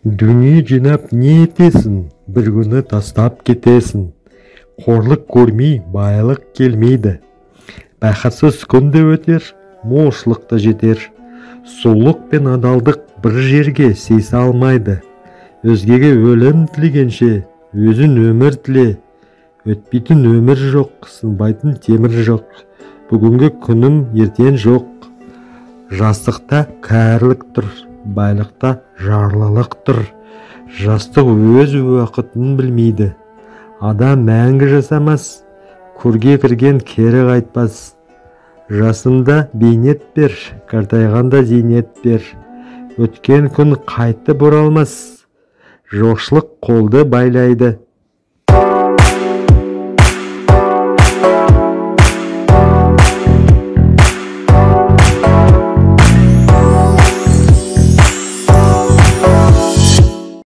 Дүние жинап не етесін, бір күні тастап кетесін. Қорлық көрмей, байлық келмейді. Бақытсыз күн де өтер, молшылық та жетер. Сұлулық пен адалдық бір жерге сыйса алмайды. Өзгеге өлім тілегенше, өзін өмір тіле. Өтпейтін өмір жоқ, сынбайтын темір жоқ. Бүгінгі күнім ертең жоқ. Жастықта кәрілік тұр, байлықта жарлылық тұр. Жастық өз уақытын білмейді. Адам мәңгі жасамас, көрге кірген кері қайтпас. Жасында бейнет бер, қартайғанда зейнет бер. Өткен күн қайтып оралмас. Жоқшылық қолды байлайды,